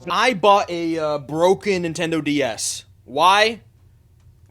I bought a broken Nintendo DS. Why?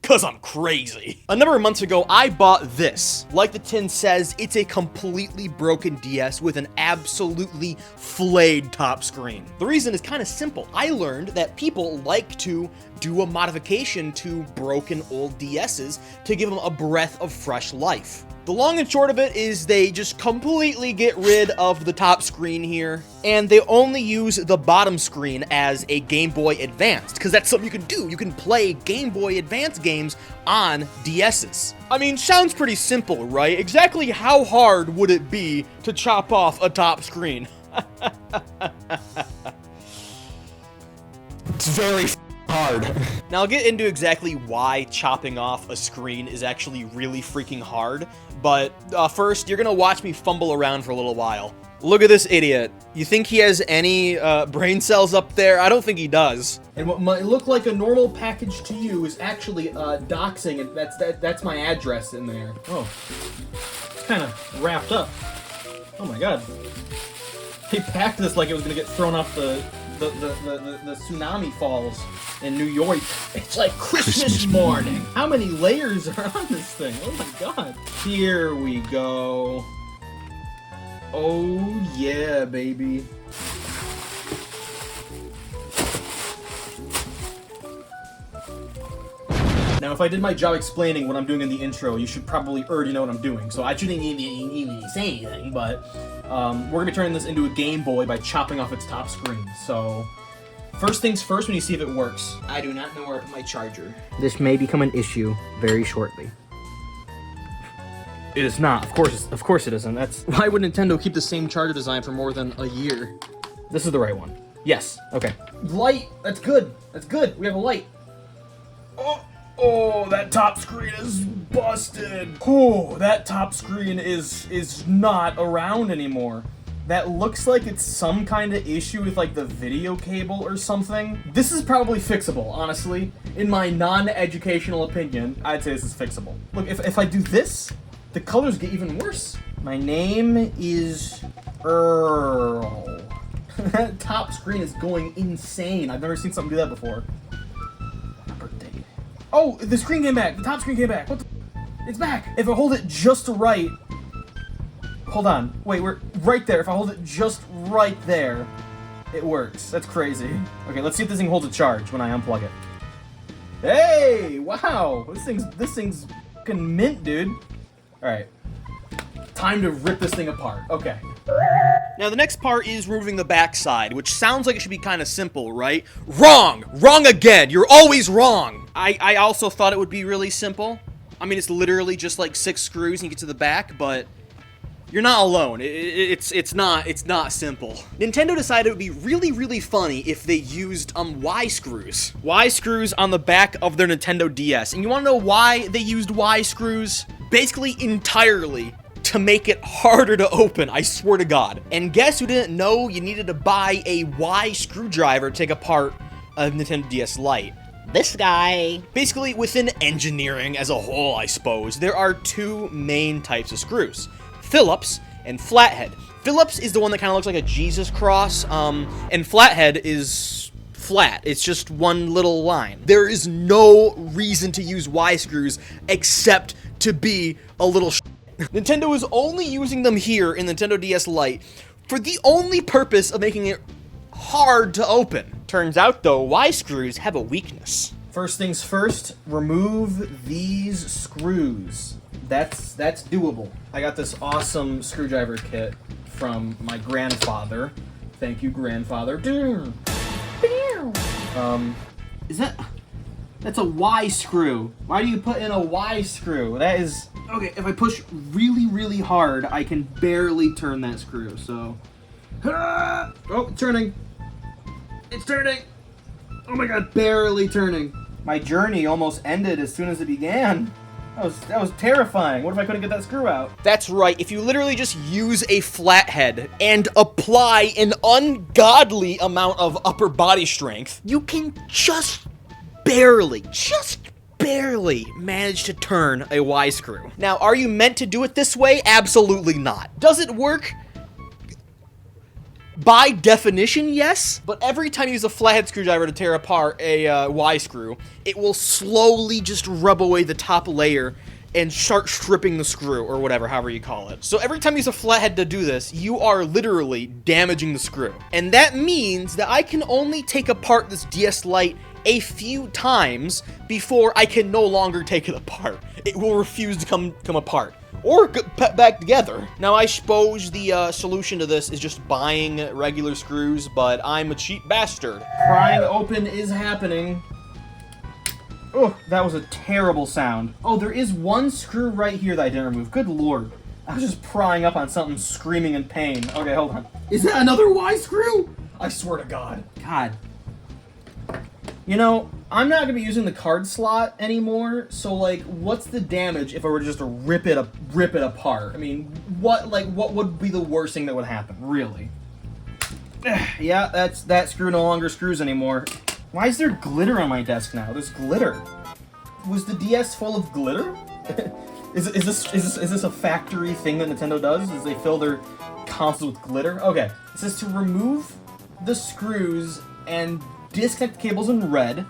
Cause I'm crazy. A number of months ago, I bought this. Like the tin says, it's a completely broken DS with an absolutely flayed top screen. The reason is kind of simple. I learned that people like to do a modification to broken old DSs to give them a breath of fresh life. The long and short of it is they just completely get rid of the top screen here, and they only use the bottom screen as a Game Boy Advanced, because that's something you can do. You can play Game Boy Advance games on DSs. I mean, sounds pretty simple, right? Exactly how hard would it be to chop off a top screen? It's very hard. Now I'll get into exactly why chopping off a screen is actually really freaking hard, but first you're gonna watch me fumble around for a little while. Look at this idiot. You think he has any brain cells up there? I don't think he does. And what might look like a normal package to you is actually doxing, and that's my address in there. Oh, it's kind of wrapped up. Oh my god. They packed this like it was gonna get thrown off the tsunami falls in New York. It's like Christmas morning. How many layers are on this thing? Oh my god. Here we go. Oh yeah, baby. Now, if I did my job explaining what I'm doing in the intro, you should probably already know what I'm doing, so I shouldn't even say anything, but we're going to be turning this into a Game Boy by chopping off its top screen, so first things first, we need to see if it works. I do not know where I put my charger. This may become an issue very shortly. It is not. Of course it isn't. That's why would Nintendo keep the same charger design for more than a year? This is the right one. Yes. Okay. Light. That's good. That's good. We have a light. Oh, that top screen is busted. Oh, that top screen is not around anymore. That looks like it's some kind of issue with like the video cable or something. This is probably fixable, honestly. In my non-educational opinion, I'd say this is fixable. Look, if I do this, the colors get even worse. My name is Earl. That top screen is going insane. I've never seen something do that before. Oh, the screen came back. The top screen came back. What the? It's back. If I hold it just right. Hold on. Wait, we're right there. If I hold it just right there, it works. That's crazy. Okay, let's see if this thing holds a charge when I unplug it. Hey! Wow! This thing's fucking mint, dude. Alright. Time to rip this thing apart. Okay. Now the next part is removing the backside, which sounds like it should be kind of simple, right? Wrong! Wrong again! You're always wrong! I also thought it would be really simple. I mean, it's literally just like 6 screws and you get to the back, but you're not alone. It's not simple. Nintendo decided it would be really funny if they used Y screws. Y screws on the back of their Nintendo DS. And you want to know why they used Y screws? Basically entirely to make it harder to open, I swear to God. And guess who didn't know you needed to buy a Y screwdriver to take apart a Nintendo DS Lite? This guy. Basically, within engineering as a whole, I suppose, there are 2 main types of screws. Phillips and flathead. Phillips is the one that kind of looks like a Jesus cross, and flathead is flat. It's just one little line. There is no reason to use Y screws except to be a little Nintendo is only using them here in Nintendo DS Lite for the only purpose of making it hard to open. Turns out, though, Y screws have a weakness. First things first, remove these screws. That's doable. I got this awesome screwdriver kit from my grandfather. Thank you, grandfather. That's a Y screw. Why do you put in a Y screw? That is... Okay, if I push really hard, I can barely turn that screw, so... Oh, it's turning. It's turning. Oh my god, barely turning. My journey almost ended as soon as it began. That was terrifying. What if I couldn't get that screw out? That's right. If you literally just use a flathead and apply an ungodly amount of upper body strength, you can just barely managed to turn a Y screw. Now, are you meant to do it this way? Absolutely not. Does it work? By definition, yes, but every time you use a flathead screwdriver to tear apart a Y screw, it will slowly just rub away the top layer and start stripping the screw, or whatever, however you call it. So every time you use a flathead to do this, you are literally damaging the screw. And that means that I can only take apart this DS Lite a few times before I can no longer take it apart. It will refuse to come apart. Or put back together. Now, I suppose the solution to this is just buying regular screws, but I'm a cheap bastard. Prying open is happening. Oh, that was a terrible sound. Oh, there is one screw right here that I didn't remove. Good lord. I was just prying up on something screaming in pain. Okay, hold on. Is that another Y screw? I swear to God. God. You know, I'm not gonna be using the card slot anymore, so like, what's the damage if I were to just rip it apart? I mean, what would be the worst thing that would happen, really? Yeah, that screw no longer screws anymore. Why is there glitter on my desk now? There's glitter. Was the DS full of glitter? Is this a factory thing that Nintendo does? Is they fill their consoles with glitter? Okay, it says to remove the screws and disconnect the cables in red,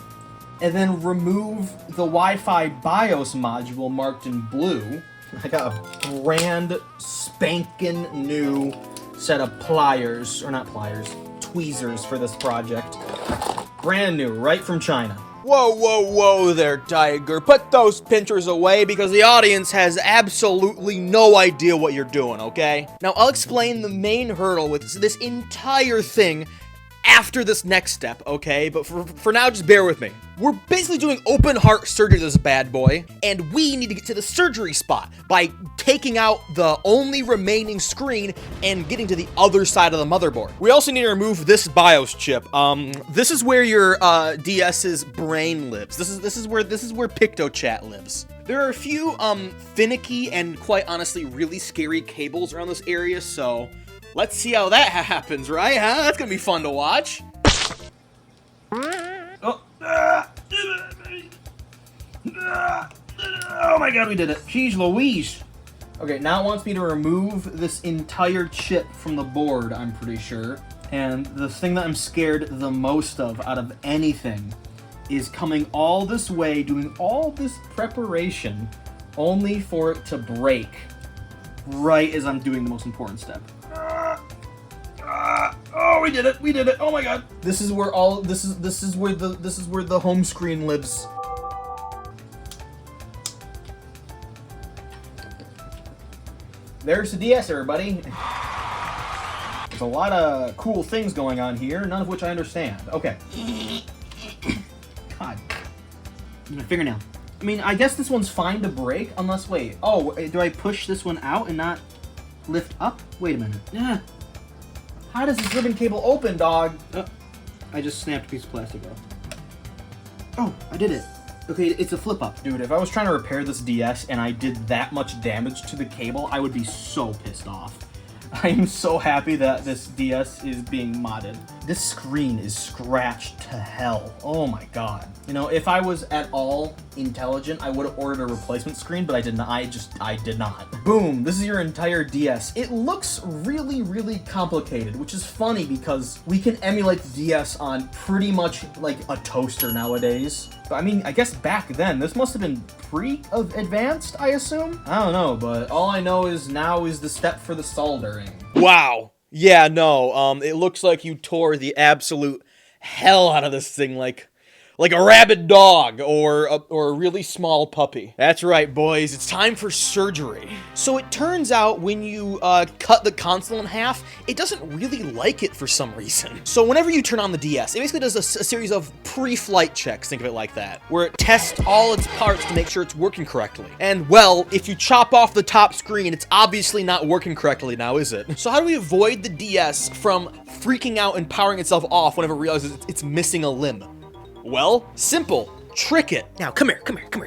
and then remove the Wi-Fi BIOS module marked in blue. I got a brand spanking new set of pliers, or not pliers, tweezers for this project. Brand new, right from China. Whoa, whoa, whoa there, Tiger. Put those pinchers away because the audience has absolutely no idea what you're doing, okay? Now, I'll explain the main hurdle with this entire thing after this next step, okay? But for now, just bear with me. We're basically doing open heart surgery to this bad boy, and we need to get to the surgery spot by taking out the only remaining screen and getting to the other side of the motherboard. We also need to remove this BIOS chip. This is where your DS's brain lives. This is where PictoChat lives. There are a few finicky and quite honestly really scary cables around this area, so let's see how that happens, right? Huh? That's gonna be fun to watch. Oh. Oh my god, we did it. Jeez Louise. Okay, now it wants me to remove this entire chip from the board, I'm pretty sure. And the thing that I'm scared the most of out of anything is coming all this way, doing all this preparation, only for it to break right as I'm doing the most important step. Oh, we did it! We did it! Oh my god! This is where the home screen lives. There's the DS, everybody. There's a lot of cool things going on here, none of which I understand. Okay. God. My fingernail. I mean, I guess this one's fine to break, unless, wait. Oh, do I push this one out and not lift up? Wait a minute. Yeah. How does this ribbon cable open, dog? Oh, I just snapped a piece of plastic off. Oh, I did it. Okay, it's a flip up. Dude, if I was trying to repair this DS and I did that much damage to the cable, I would be so pissed off. I am so happy that this DS is being modded. This screen is scratched to hell. Oh my god. You know, if I was at all intelligent, I would have ordered a replacement screen, but I did not. I did not. Boom, this is your entire DS. It looks really, really complicated, which is funny because we can emulate the DS on pretty much like a toaster nowadays. But I mean, I guess back then, this must have been pre-advanced, I assume? I don't know, but all I know is now is the step for the soldering. Wow. Yeah, no, it looks like you tore the absolute hell out of this thing like a rabid dog or a really small puppy. That's right, boys. It's time for surgery. So it turns out when you cut the console in half, it doesn't really like it for some reason. So whenever you turn on the DS, it basically does a series of pre-flight checks, think of it like that, where it tests all its parts to make sure it's working correctly. And, well, if you chop off the top screen, it's obviously not working correctly now, is it? So how do we avoid the DS from freaking out and powering itself off whenever it realizes it's missing a limb? Well, simple. trick it. Now, come here.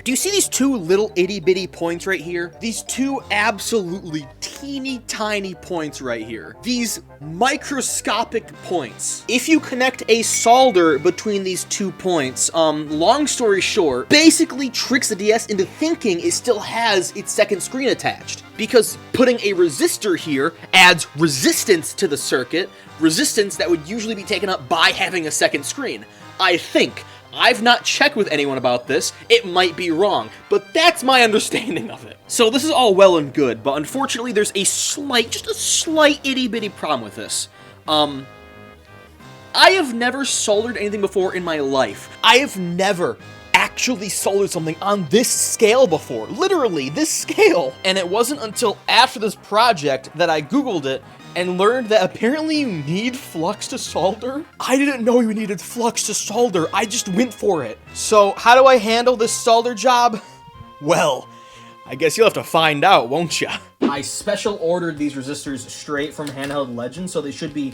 Do you see these two little itty-bitty points right here? These two absolutely teeny tiny points right here. These microscopic points. If you connect a solder between these 2 points, long story short, basically tricks the DS into thinking it still has its second screen attached. Because putting a resistor here adds resistance to the circuit, resistance that would usually be taken up by having a second screen. I think. I've not checked with anyone about this. It might be wrong, but that's my understanding of it. So this is all well and good, but unfortunately there's a slight, just a slight itty-bitty problem with this. I have never soldered anything before in my life. I have never actually soldered something on this scale before. Literally, this scale. And it wasn't until after this project that I Googled it and learned that apparently you need flux to solder. I didn't know you needed flux to solder. I just went for it. So how do I handle this solder job? Well, I guess you'll have to find out, won't ya? I special ordered these resistors straight from Handheld Legends, so they should be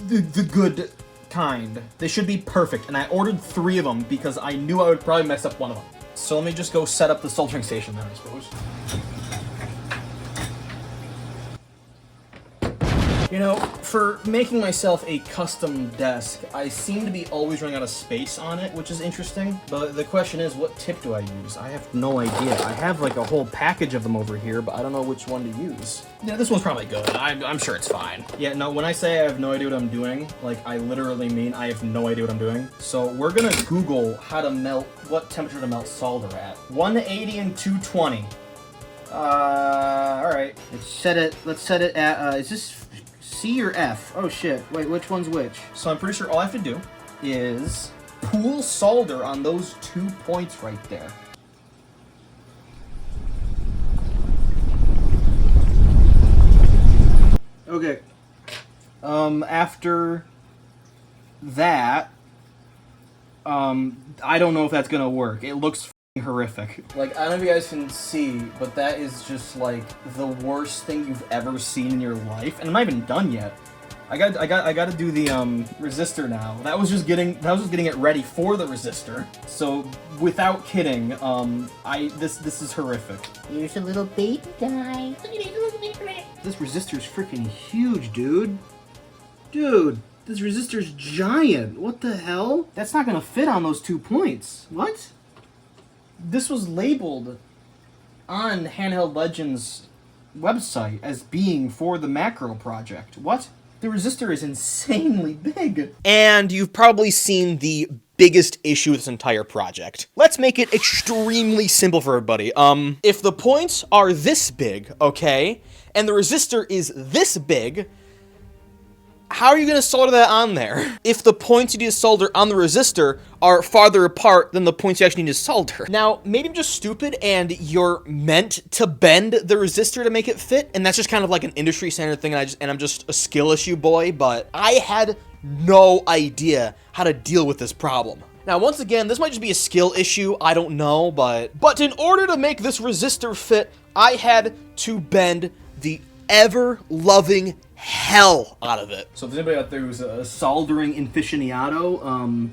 the good kind. They should be perfect, and I ordered 3 of them because I knew I would probably mess up one of them. So let me just go set up the soldering station then, I suppose. You know, for making myself a custom desk, I seem to be always running out of space on it, which is interesting. But the question is, what tip do I use? I have no idea. I have like a whole package of them over here, but I don't know which one to use. Yeah, this one's probably good. I'm sure it's fine. Yeah, no, when I say I have no idea what I'm doing, like, I literally mean I have no idea what I'm doing. So we're gonna Google how to melt, what temperature to melt solder at. 180 and 220. Alright. Let's set it at, is this C or F? Oh shit, wait, which one's which? So I'm pretty sure all I have to do is pool solder on those 2 points right there. Okay. After that, I don't know if that's gonna work. It looks horrific. Like, I don't know if you guys can see, but that is just like the worst thing you've ever seen in your life, and I'm not even done yet. I got to do the resistor now. That was just getting it ready for the resistor. So without kidding, this is horrific. Here's a little baby guy. This resistor is freaking huge, dude. Dude, this resistor's giant. What the hell? That's not gonna fit on those 2 points. What? This was labeled on Handheld Legends website as being for the macro project. What? The resistor is insanely big. And you've probably seen the biggest issue with this entire project. Let's make it extremely simple for everybody. If the points are this big, okay, and the resistor is this big, how are you going to solder that on there? If the points you need to solder on the resistor are farther apart than the points you actually need to solder. Now, maybe I'm just stupid and you're meant to bend the resistor to make it fit, and that's just kind of like an industry standard thing, and I'm just a skill issue boy, but I had no idea how to deal with this problem. Now, once again, this might just be a skill issue, I don't know, but in order to make this resistor fit, I had to bend the ever-loving hell out of it. So if there's anybody out there who's a soldering aficionado,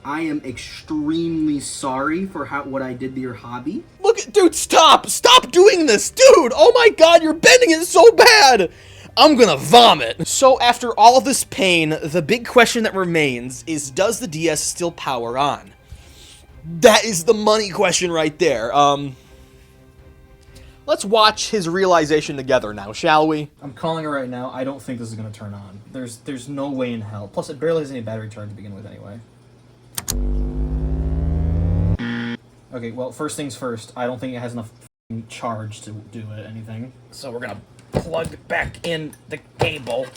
I am extremely sorry for what I did to your hobby. Look, dude, stop doing this, dude. Oh my God, you're bending it so bad. I'm gonna vomit. So after all of this pain, the big question that remains is, does the DS still power on? That is the money question right there. Let's watch his realization together now, shall we? I'm calling it right now. I don't think this is going to turn on. There's no way in hell. Plus, it barely has any battery charge to begin with anyway. Okay, well, first things first. I don't think it has enough charge to do anything. So we're going to plug back in the cable.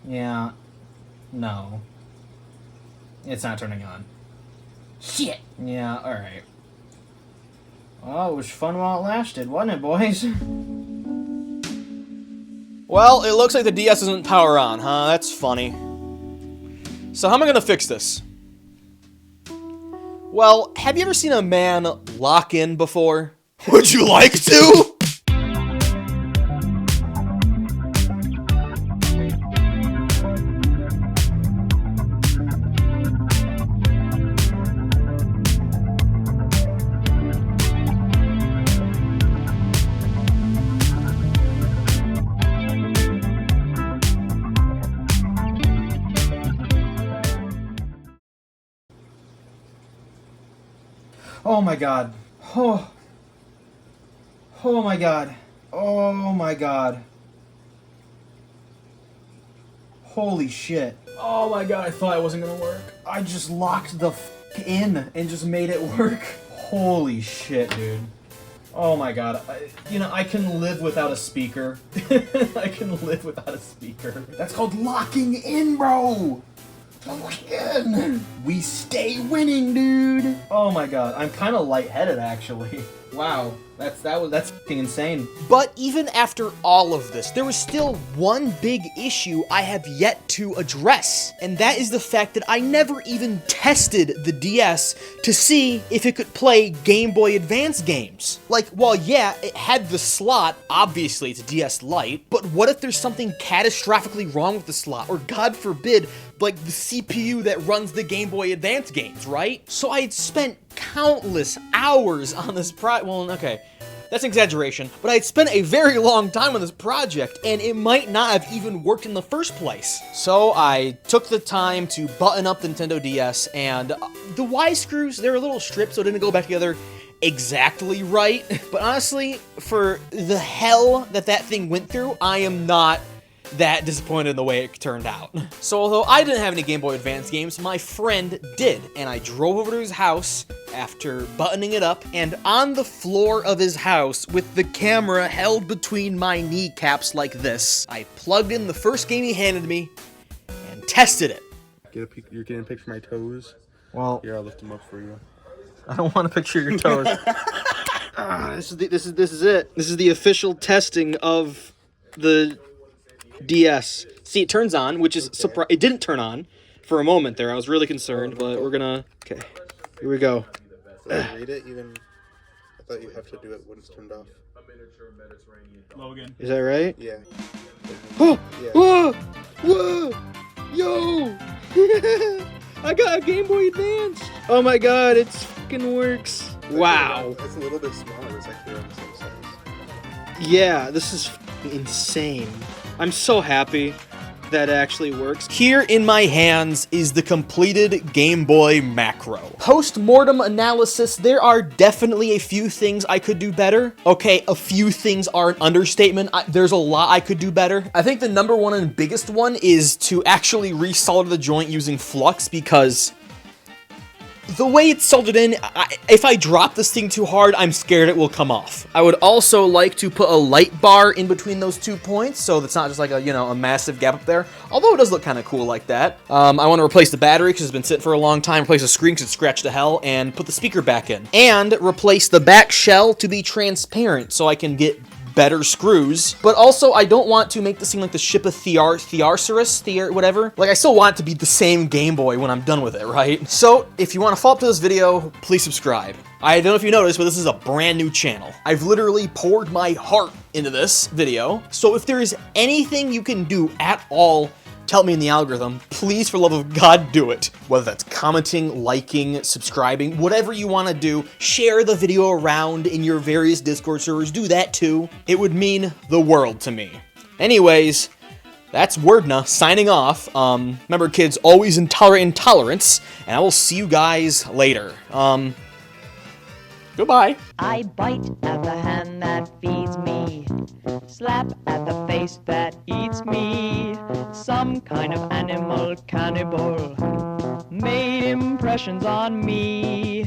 Yeah. No. It's not turning on. Shit. Yeah, alright. Well, it was fun while it lasted, wasn't it, boys? Well, it looks like the DS doesn't power on, huh? That's funny. So how am I gonna fix this? Well, have you ever seen a man lock in before? Would you like to? Oh my god. Oh. Oh my god. Oh my god. Holy shit. Oh my god, I thought it wasn't gonna work. I just locked the f in and just made it work. Holy shit, dude. Oh my god. I can live without a speaker. I can live without a speaker. That's called locking in, bro! Lock in! We stay winning, dude! Oh my god, I'm kind of lightheaded, actually. Wow, that's f***ing insane. But even after all of this, there was still one big issue I have yet to address, and that is the fact that I never even tested the DS to see if it could play Game Boy Advance games. Like, well, yeah, it had the slot, obviously it's a DS Lite, but what if there's something catastrophically wrong with the slot, or God forbid, like the CPU that runs the Game Boy Advance games, right? So I had spent countless hours on this well, okay, that's an exaggeration, but I had spent a very long time on this project, and it might not have even worked in the first place. So I took the time to button up the Nintendo DS, and the Y screws, they're a little stripped, so it didn't go back together exactly right. But honestly, for the hell that thing went through, I am not that disappointed in the way it turned out. So although I didn't have any Game Boy Advance games, my friend did, and I drove over to his house after buttoning it up, and on the floor of his house, with the camera held between my kneecaps like this, I plugged in the first game he handed me and tested it. You're getting a picture of my toes? Well, Here, I'll lift them up for you. I don't want to picture your toes. This is it. This is the official testing of the DS. See, it turns on, which is it didn't turn on for a moment there. I was really concerned, but we're gonna. Okay, here we go. Did I read it even? I thought you have to do it when it's turned off. Logan. Is that right? Yeah. Oh! Yeah. Whoa! Whoa! Yo! I got a Game Boy Advance. Oh my god, it fucking works. Wow. It's a little bit smaller. It's actually around the same size. Yeah, this is insane. I'm so happy that actually works. Here in my hands is the completed Game Boy macro. Post-mortem analysis, there are definitely a few things I could do better. Okay, a few things are an understatement. There's a lot I could do better. I think the number one and biggest one is to actually resolder the joint using flux, because the way it's soldered in, if I drop this thing too hard, I'm scared it will come off. I would also like to put a light bar in between those 2 points, so it's not just like a massive gap up there. Although it does look kind of cool like that. I want to replace the battery because it's been sitting for a long time, replace the screen because it's scratched to hell, and put the speaker back in. And replace the back shell to be transparent so I can get better screws. But also, I don't want to make this thing like the ship of Thearsaurus, whatever. Like, I still want it to be the same Game Boy when I'm done with it, right? So, if you want to follow up to this video, please subscribe. I don't know if you noticed, but this is a brand new channel. I've literally poured my heart into this video. So if there is anything you can do at all to help me in the algorithm, please, for the love of God, do it. Whether that's commenting, liking, subscribing, whatever you want to do, share the video around in your various Discord servers, do that too. It would mean the world to me. Anyways, that's Wordna signing off. Remember, kids, always tolerate intolerance, and I will see you guys later. Goodbye. I bite at the hand that feeds me, slap at the face that eats me. Some kind of animal cannibal made impressions on me.